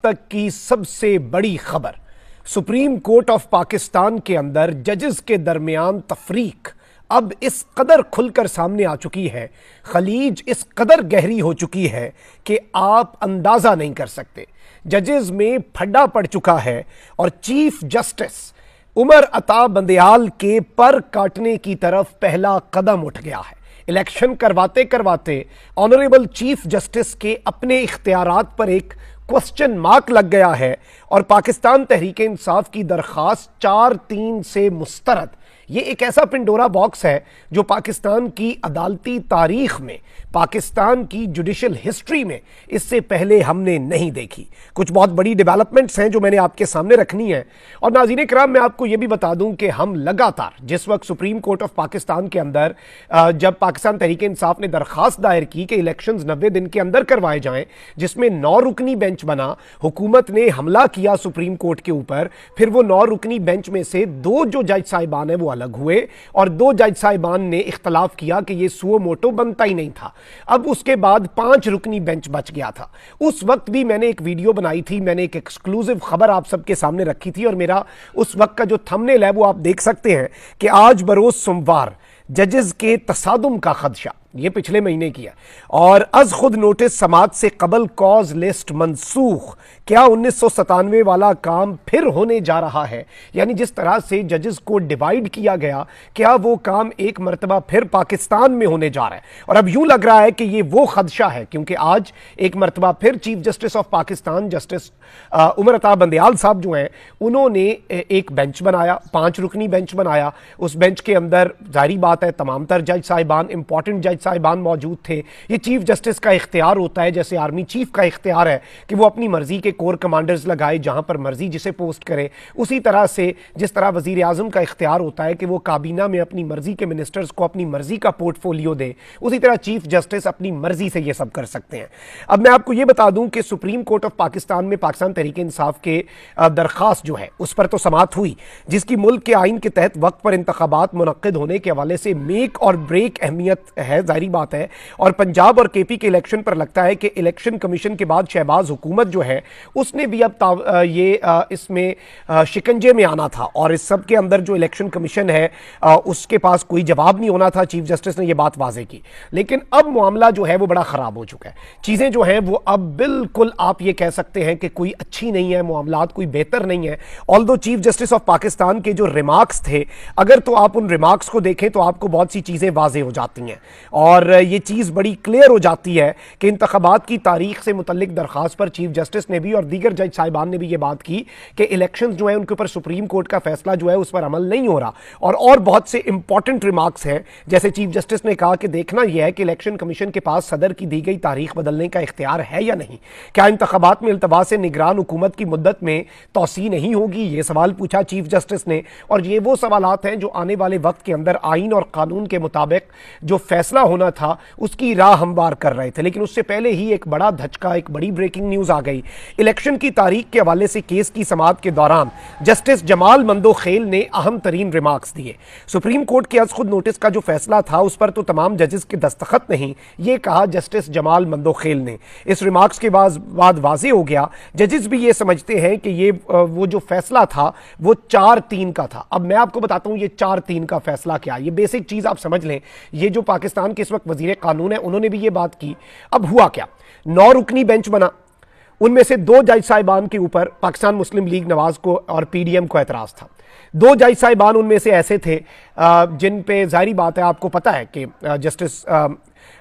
तक की सबसे बड़ी खबर, सुप्रीम कोर्ट ऑफ पाकिस्तान के अंदर जजेस के दरमियान तफरीक अब इस कदर खुलकर सामने आ चुकी है, खलीज इस कदर गहरी हो चुकी है कि आप अंदाजा नहीं कर सकते। जजेस में फड्डा पड़ चुका है और चीफ जस्टिस उमर अता बंदयाल के पर काटने की तरफ पहला कदम उठ गया है। इलेक्शन करवाते करवाते ऑनरेबल चीफ जस्टिस के अपने इख्तियारात पर एक क्वेश्चन मार्क लग गया है और पाकिस्तान तहरीक इंसाफ की दरखास्त 4-3 से मुस्तरद। ये एक ऐसा पिंडोरा बॉक्स है जो पाकिस्तान की अदालती तारीख में, पाकिस्तान की जुडिशल हिस्ट्री में इससे पहले हमने नहीं देखी। कुछ बहुत बड़ी डेवलपमेंट्स हैं जो मैंने आपके सामने रखनी है। और नाज़रीन इकराम, मैं आपको यह भी बता दूं कि हम लगातार जिस वक्त सुप्रीम कोर्ट ऑफ पाकिस्तान के अंदर जब पाकिस्तान तहरीक इंसाफ ने दरखास्त दायर की कि इलेक्शंस 90 दिन के अंदर करवाए जाएं, जिसमें 9 रुकनी बेंच बना, हुकूमत ने हमला किया सुप्रीम कोर्ट के ऊपर। फिर वो 9 रुकनी बेंच में से 2 जो जज साहिबान हैं वो अलग हुए और 2 जज साहिबान ने इख्तलाफ किया कि ये सुओ मोटो बनता ही नहीं था। अब उसके बाद 5 रुकनी बेंच बच गया था। उस वक्त भी मैंने एक वीडियो बनाई थी, मैंने एक एक्सक्लूसिव खबर आप सबके सामने रखी थी और मेरा उस वक्त का जो थंबनेल है वो आप देख सकते हैं कि आज बरोज सोमवार जजेस के तसादुम का खदशा, ये पिछले महीने किया। और अज खुद नोटिस समात से कबल कॉज लिस्ट मनसूख, क्या 1997 वाला काम फिर होने जा रहा है? यानी जिस तरह से जजेस को डिवाइड किया गया, क्या वो काम एक मरतबा फिर पाकिस्तान में होने जा रहा है? और अब यूं लग रहा है कि ये वो खदशा है, क्योंकि आज एक मरतबा फिर chief justice of Pakistan justice Umar Ata Bandial साहब जो हैं, उन्होंने एक बेंच बनाया, 5 रुकनी बेंच बनाया। उस बेंच के अंदर जाहिर बात है तमाम तर जज साहिबान, इंपॉर्टेंट जज साहिबान मौजूद थे। ये चीफ जस्टिस का इख्तियार होता है, जैसे आर्मी चीफ का इख्तियार है कि वो अपनी मर्जी के कोर कमांडर्स लगाए जहां पर मर्जी जिसे पोस्ट करे। उसी तरह से जिस तरह वजीर आजम का इख्तियार होता है कि वो काबीना में अपनी मर्जी के मिनिस्टर्स को अपनी मर्जी का पोर्टफोलियो दे, उसी तरह चीफ जस्टिस अपनी मर्जी से ये सब कर सकते हैं। अब मैं आपको ये बता दूं कि सुप्रीम कोर्ट ऑफ पाकिस्तान में पाकिस्तान तहरीक इंसाफ के दरखास्त जो है उस पर तो समात हुई, जिसकी मुल्क के आइन के तहत वक्त पर इंतखाबात मुनक्किद होने के हवाले से मेक और ब्रेक अहमियत है, जाहिर बात है। और पंजाब और केपी के इलेक्शन पर लगता है कि इलेक्शन कमीशन के बाद शहबाज हुकूमत जो है उसने भी अब इसमें शिकंजे में आना था और इस सब के अंदर जो इलेक्शन कमीशन है उसके पास कोई जवाब नहीं होना था। चीफ जस्टिस ने यह बात वाजे की, लेकिन अब मामला जो है वो बड़ा खराब हो चुका है। चीजें जो हैं वो अब बिल्कुल आप ये कह सकते हैं कि कोई अच्छी नहीं है, मामलात कोई बेहतर नहीं है। Although chief justice of Pakistan के जो रिमार्क्स थे, अगर तो आप उन रिमार्क्स को देखें तो आपको बहुत सी चीजें वाजे हो जाती हैं और ये चीज़ बड़ी क्लियर हो जाती है कि इंतखाबात की तारीख से मुतल्लिक दरखास्त पर चीफ जस्टिस ने भी और दीगर जज साहिबान ने भी ये बात की कि इलेक्शंस जो है उनके ऊपर सुप्रीम कोर्ट का फैसला जो है उस पर अमल नहीं हो रहा। और बहुत से इंपॉर्टेंट रिमार्क्स हैं, जैसे चीफ जस्टिस ने कहा कि देखना यह है कि इलेक्शन कमीशन के पास सदर की दी गई तारीख बदलने का इख्तियार है या नहीं। क्या इंतखाबात में इल्तवा से निगरान हुकूमत की मुद्दत में तोसी नहीं होगी? ये सवाल पूछा चीफ जस्टिस ने। और ये वो सवालात हैं जो आने वाले वक्त के अंदर आइन और कानून के मुताबिक जो फैसला होना था उसकी राह हमवार कर रहे थे। लेकिन उससे पहले ही एक बड़ा धचका, एक बड़ी ब्रेकिंग न्यूज आ गई। इलेक्शन की तारीख के हवाले से केस की समाअत के दौरान जस्टिस जमाल मंदोखेल ने अहम तरीन रिमार्क्स दिए। सुप्रीम कोर्ट के आज खुद नोटिस का जो फैसला था उस पर तो तमाम जजेस के दस्तखत नहीं, ये कहा जस्टिस जमाल मंदोखेल ने। इस रिमार्क्स के बाद वाज़ेह हो गया, जजेस भी ये समझते हैं कि ये वो जो फैसला था वो 4-3 का था। अब मैं आपको बताता हूं ये 4-3 का फैसला क्या, ये बेसिक चीज आप समझ लें। ये जो पाकिस्तान के इस वक्त वजीर कानून है उन्होंने भी ये बात की। अब हुआ क्या, 9 रुकनी बेंच बना, उनमें से 2 जज साहिबान के ऊपर पाकिस्तान मुस्लिम लीग नवाज को और पीडीएम को एतराज था। 2 जज साहिबान उनमें से ऐसे थे जिन पे जाहिर बात है, आपको पता है कि जस्टिस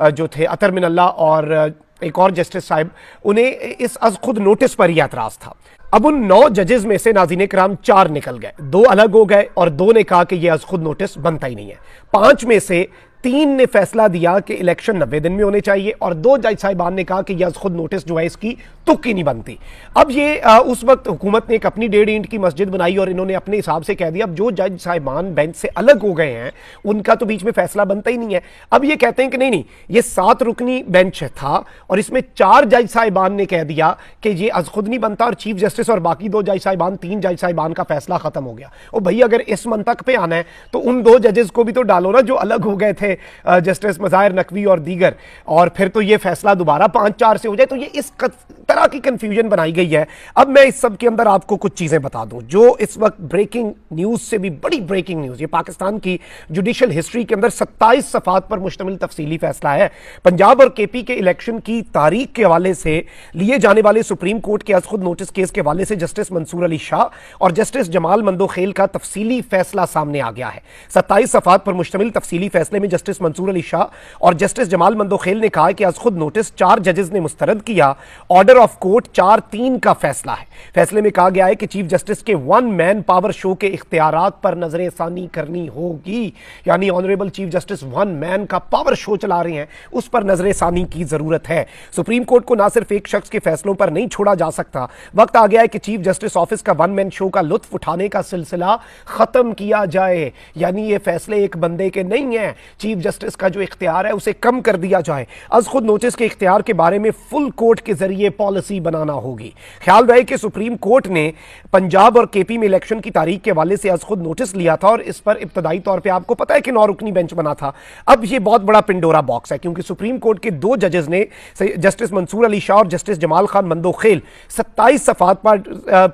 जो थे अतर मिनल्ला और एक और जस्टिस साहिब, उन्हें इस अज खुद नोटिस पर ही एतराज था। अब उन 9 जजेस में से नाज़रीन किराम 4 निकल गए, 2 अलग हो गए और 2 ने कहा कि यह अज खुद नोटिस बनता ही नहीं है। 5 में से 3 ने फैसला दिया कि इलेक्शन 90 दिन में होने चाहिए और 2 जज साहिबान ने कहा कि यह खुद नोटिस जो है इसकी तुक्की नहीं बनती। अब ये उस वक्त हुकूमत ने एक अपनी 1.5 ईंट की मस्जिद बनाई और इन्होंने अपने हिसाब से कह दिया अब जो जज साहिबान बेंच से अलग हो गए हैं उनका तो बीच में फैसला बनता ही नहीं है। अब ये कहते हैं कि नहीं, ये 7 रुकनी बेंच था और इसमें 4 जज साहिबान ने कह दिया कि ये अज खुद नहीं बनता और चीफ जस्टिस और बाकी 2 जज साहिबान, 3 जज साहिबान का फैसला खत्म हो गया। और भाई अगर इस मंतक पे आना है तो उन 2 जजेस को भी तो डालो ना जो अलग हो गए थे थे जस्टिस मज़ाहिर नकवी और दीगर, और फिर तो ये फैसला दोबारा 5-4 से हो जाए, तो ये इस तरह की कंफ्यूजन बनाई गई है। अब मैं इस सब के अंदर आपको कुछ चीजें बता दूं जो इस वक्त ब्रेकिंग न्यूज से भी बड़ी ब्रेकिंग न्यूज, ये पाकिस्तान की जुडिशियल हिस्ट्री के अंदर 27 सफात पर मुश्तमिल तफसीली फैसला है। पंजाब और केपी के इलेक्शन की तारीख के हवाले से लिए जाने वाले सुप्रीम कोर्ट के खुद नोटिस केस के हवाले से जस्टिस मंसूर अली शाह और जस्टिस जमाल मंदोखेल का तफसीली फैसला सामने आ गया है। 27 सफात पर मुश्तमिल तफसीली फैसले में जस्टिस मंसूर अली शाह और जस्टिस जमाल मंदोखेल ने कहा कि खुद नोटिस 4 जजेस ने मुस्तरद किया। ऑर्डर ऑफ कोर्ट 4-3 का फैसला है। फैसले में कहा गया है कि चीफ जस्टिस के वन मैन पावर शो के इख्तियारात पर नजरसानी करनी होगी, यानी honourable chief justice one man का पावर शो चला रहे हैं, उस पर नजरसानी की जरूरत है। सुप्रीम कोर्ट को ना सिर्फ एक शख्स के फैसलों पर नहीं छोड़ा जा सकता, वक्त आ गया है कि चीफ जस्टिस ऑफिस का वन मैन शो का लुत्फ उठाने का सिलसिला खत्म किया जाए, यानी ये फैसले एक बंदे के नहीं है, चीफ जस्टिस का जो इख्तियार है उसे कम कर दिया जाए। अज खुद नोटिस के इख्तियार के बारे में फुल कोर्ट के जरिए पॉलिसी बनाना होगी। ख्याल रहे कि सुप्रीम कोर्ट ने पंजाब और केपी में इलेक्शन की तारीख के हवाले से आज खुद नोटिस लिया था और इस पर इब्तदाई तौर पे आपको पता है कि 9 रुकनी बेंच बना था। अब ये बहुत बड़ा पिंडोरा बॉक्स है, क्योंकि सुप्रीम कोर्ट के 2 जजेस ने, जस्टिस मंसूर अली शाह और जस्टिस जमाल खान मंदोखेल, 27 सफात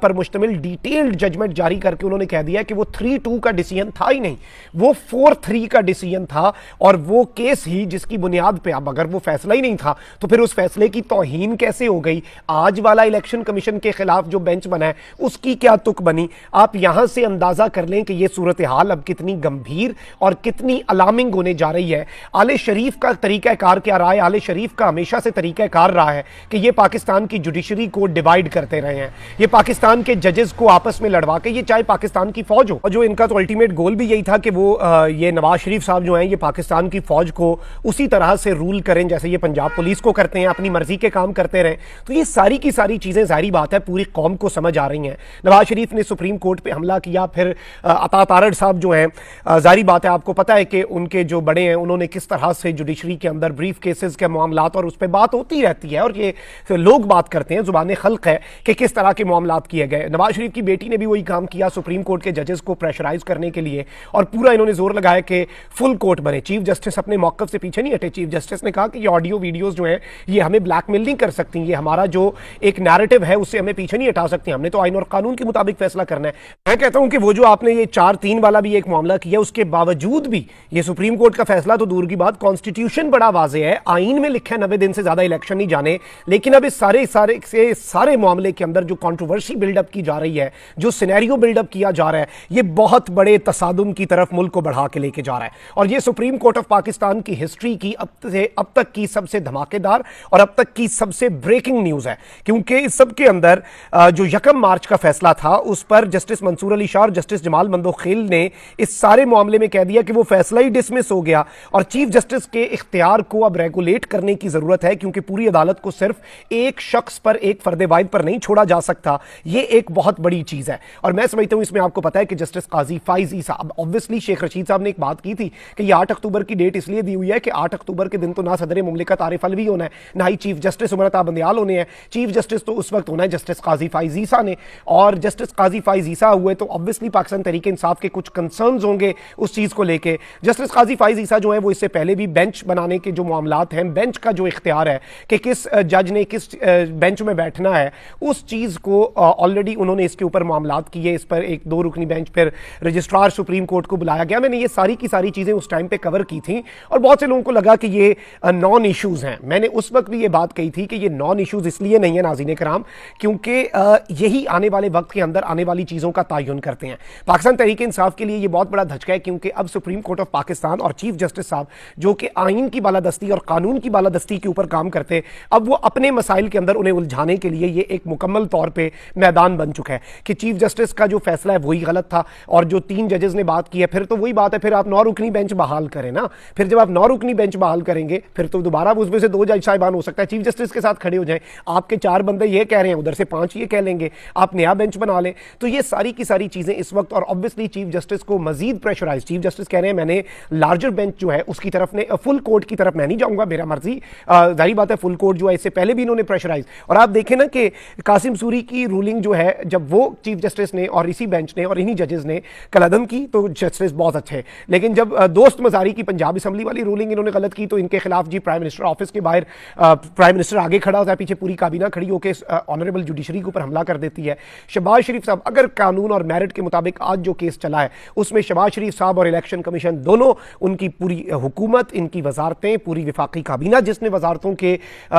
पर मुश्तमिल डिटेल्ड जजमेंट जारी करके उन्होंने कह दिया कि वो 3-2 का डिसीजन था ही नहीं, वो 4-3 का डिसीजन था। और वो केस ही जिसकी बुनियाद पे, अब अगर वो फैसला ही नहीं था तो फिर उस फैसले की तौहीन कैसे हो गई। आज वाला इलेक्शन कमीशन के खिलाफ जो बेंच बना है उसकी क्या तुक बनी। आप यहां से अंदाजा कर लें कि यह सूरत हाल अब कितनी गंभीर और कितनी अलार्मिंग होने जा रही है। आले शरीफ का तरीकाकार क्या रहा है? आले शरीफ का हमेशा से तरीकाकार रहा है कि ये पाकिस्तान की जुडिशरी को डिवाइड करते रहे हैं, ये पाकिस्तान के जजेस को आपस में लड़वा के, ये चाहे पाकिस्तान की फौज हो, और जो इनका तो अल्टीमेट गोल भी यही था कि वो ये नवाज शरीफ साहब जो हैं ये पाकिस्तान की फौज को उसी तरह से रूल करें जैसे ये पंजाब पुलिस को करते हैं, अपनी मर्जी के काम करते रहें। तो ये सारी की सारी चीजें जाहिर बात है पूरी कौम को समझ आ रही हैं। नवाज शरीफ ने सुप्रीम कोर्ट पे हमला किया, फिर अता तारड़ साहब जो हैं, जाहिर बात है आपको पता है कि उनके जो बड़े हैं उन्होंने किस तरह से जुडिशरी के अंदर ब्रीफ केसेस के मामलात, और उस पर बात होती रहती है और ये लोग बात करते हैं, जुबान खल्क है कि किस तरह के मामलात किए गए। नवाज शरीफ की बेटी ने भी वही काम किया सुप्रीम कोर्ट के जजेस को प्रेशराइज करने के लिए, और पूरा इन्होंने जोर लगाया कि फुल कोर्ट बने। चीफ जस्टिस अपने मौकफ से पीछे नहीं हटे। चीफ जस्टिस ने कहा कि ये ऑडियो वीडियोस जो है ये हमें ब्लैकमेल नहीं कर सकती, ये हमारा जो एक नैरेटिव है उससे हमें पीछे नहीं हटा सकती, हमने तो आइन और कानून के मुताबिक फैसला करना है। मैं कहता हूं कि वो जो आपने ये 4-3 वाला भी एक मामला किया, उसके बावजूद भी ये सुप्रीम कोर्ट का फैसला तो दूर की बात, कॉन्स्टिट्यूशन बड़ा वाजे है, आइन में लिखा है 90 दिन से ज्यादा इलेक्शन नहीं जाने। लेकिन अब इस सारे मामले के अंदर जो कंट्रोवर्सी बिल्डअप की जा रही है, जो सिनेरियो बिल्डअप किया जा रहा है, ये बहुत बड़े तसादुम की तरफ मुल्क को बढ़ा के लेके जा रहा है। और ये सुप्रीम कोर्ट ऑफ पाकिस्तान की हिस्ट्री की अब तक की सबसे धमाकेदार और अब तक की सबसे ब्रेकिंग न्यूज है, क्योंकि इस सब के अंदर जो 1 मार्च का फैसला था उस पर जस्टिस मंसूर अली शाह और जस्टिस जमाल मंदोखेल ने इस सारे मामले में कह दिया कि वो फैसला ही डिसमिस हो गया और चीफ जस्टिस के इख्तियार को अब रेगुलेट करने की जरूरत है, क्योंकि पूरी अदालत को सिर्फ एक शख्स पर, एक फर्द वाहिद पर नहीं छोड़ा जा सकता। ये एक बहुत बड़ी चीज है। और मैं समझता हूं इसमें आपको पता है कि जस्टिस काजी फाइज ईसा, अब ऑब्वियसली शेख रशीद साहब ने एक बात की थी कि ये 8 अक्टूबर की डेट इसलिए दी हुई है कि 8 अक्टूबर के दिन तो ना सदर मुमलिकत आरिफ अलवी होना है, ना ही चीफ जस्टिस उमर अता बंदियाल होने हैं। चीफ जस्टिस तो उस वक्त होना है जस्टिस काजी फाइज ईसा ने, और जस्टिस काजी फाइज ईसा हुए तो ऑब्वियसली पाकिस्तान तहरीक इंसाफ के कुछ कंसर्न्स होंगे उस चीज को लेके। जस्टिस काजी फाइज ईसा जो है वो इससे पहले भी बेंच बनाने के जो मामलात हैं, बेंच का जो इख्तियार है कि किस जज ने किस बेंच में बैठना है, उस चीज को ऑलरेडी उन्होंने इसके ऊपर मामलात किए। इस पर एक 2 रुकनी बेंच पर रजिस्ट्रार सुप्रीम कोर्ट को बुलाया गया। मैंने ये सारी की सारी चीजें उस टाइम पे कवर की थी और बहुत से लोगों को लगा कि ये नॉन इश्यूज हैं। मैंने उस वक्त भी ये बात कही थी कि ये नॉन इश्यूज इसलिए नहीं है नाज़रीन कराम, क्योंकि यही आने वाले वक्त के अंदर आने वाली चीजों का तयन करते हैं। पाकिस्तान तहरीक इंसाफ के लिए ये बहुत बड़ा धचका है, क्योंकि अब सुप्रीम कोर्ट ऑफ पाकिस्तान और चीफ जस्टिस साहब जो कि आइन की बालादस्ती और कानून की बालादस्ती के ऊपर काम करते, अब वो अपने मसाइल के अंदर उन्हें उलझाने के लिए ये एक मुकम्मल तौर पर मैदान बन चुका है कि चीफ जस्टिस का जो फैसला है वही गलत था और जो 3 जजेस ने बात की है, फिर तो वही बात है, फिर आप 9 रुकनी बेंच बहाल करें ना। फिर जब आप 9 रुकनी बेंच बहाल करेंगे फिर तो दोबारा उसमें से 2 जज साहिबान हो सकता है चीफ जस्टिस के साथ खड़े हो जाएं। आपके 4 बंदे ये कह रहे हैं, उधर से 5 ये कह लेंगे, आप नया बेंच बना लें। तो ये सारी की सारी चीजें इस वक्त, और ऑब्वियसली चीफ जस्टिस को मजीद प्रेशराइज, चीफ जस्टिस कह रहे हैं मैंने लार्जर बेंच जो है उसकी तरफ ने, फुल कोर्ट की तरफ मैं नहीं जाऊंगा, मेरा मर्जी, जाहिर बात है फुल कोर्ट जो है इससे पहले भी इन्होंने प्रेशराइज। और आप देखें ना कि कासिम सूरी की रूलिंग जो है, जब वो चीफ जस्टिस ने और इसी बेंच ने और इन्हीं जजेस ने कलअदम की तो जस्टिस बहुत अच्छे, लेकिन जब दोस्त मजारी रही कि पंजाब असेंबली वाली रूलिंग इन्होंने गलत की तो इनके खिलाफ जी प्राइम मिनिस्टर ऑफिस के बाहर प्राइम मिनिस्टर आगे खड़ा होता है, पीछे पूरी काबीना खड़ी होकर ऑनरेबल जुडिशरी के ऊपर हमला कर देती है। शहबाज शरीफ साहब, अगर कानून और मेरिट के मुताबिक आज जो केस चला है उसमें शहबाज शरीफ साहब और इलेक्शन कमीशन दोनों, उनकी पूरी हुकूमत, इनकी वजारतें, पूरी विफाकी काबीना जिसने वजारतों के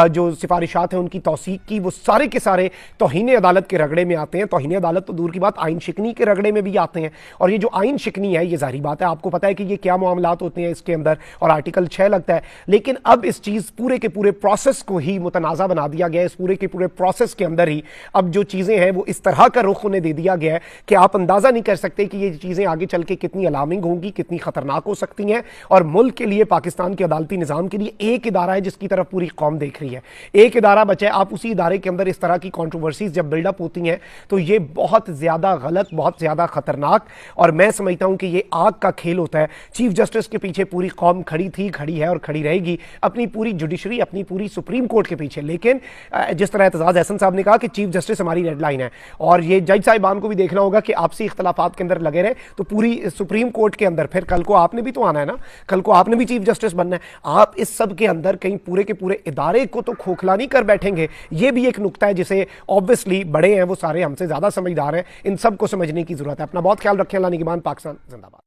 जो सिफारिशात हैं उनकी तौसीक की, वो सारे के सारे तौहीन अदालत के रगड़े में आते हैं। तौहीन अदालत तो दूर की बात, आइन शिकनी के रगड़े में भी आते हैं। और ये जो आइन शिकनी है, ये जाहिर बात है, आपको पता है कि ये क्या मामलात होते हैं इसके अंदर, और आर्टिकल 6 लगता है। लेकिन अब इस चीज़ पूरे के पूरे प्रोसेस को ही मुतनाज़ा बना दिया गया है। इस पूरे के पूरे प्रोसेस के अंदर ही अब जो चीज़ें हैं वो इस तरह का रुख उन्हें दे दिया गया है कि आप अंदाज़ा नहीं कर सकते कि ये चीज़ें आगे चल के कितनी अलार्मिंग होंगी, कितनी खतरनाक हो सकती हैं। और मुल्क के लिए, पाकिस्तान के अदालती निज़ाम के लिए एक इदारा है जिसकी तरफ पूरी कौम देख रही है, एक इदारा बचा है। आप उसी इदारे के अंदर इस तरह की कंट्रोवर्सीज जब बिल्डअप होती हैं तो ये बहुत ज़्यादा गलत, बहुत ज़्यादा खतरनाक, और मैं समझता हूं कि ये आग का खेल होता है। चीफ जस्टिस के पीछे पूरी कौम खड़ी थी, खड़ी है और खड़ी रहेगी, अपनी पूरी जुडिशरी, अपनी पूरी सुप्रीम कोर्ट के पीछे। लेकिन जिस तरह एतजाज अहसन साहब ने कहा कि चीफ जस्टिस हमारी रेड लाइन है, और ये जज साहिबान को भी देखना होगा कि आपसी इख्तलाफात के अंदर लगे रहे तो पूरी सुप्रीम कोर्ट के अंदर फिर कल को आपने भी तो आना है ना, कल को आपने भी चीफ जस्टिस बनना है। आप इस सब के अंदर कहीं पूरे के पूरे इदारे को तो खोखला नहीं कर बैठेंगे। ये भी एक नुक्ता है जिसे ऑब्वियसली बड़े हैं वो सारे, हमसे ज्यादा समझदार हैं, इन सब को समझने की जरूरत है। अपना बहुत ख्याल रखें। अल्लाह निगहबान। पाकिस्तान जिंदाबाद।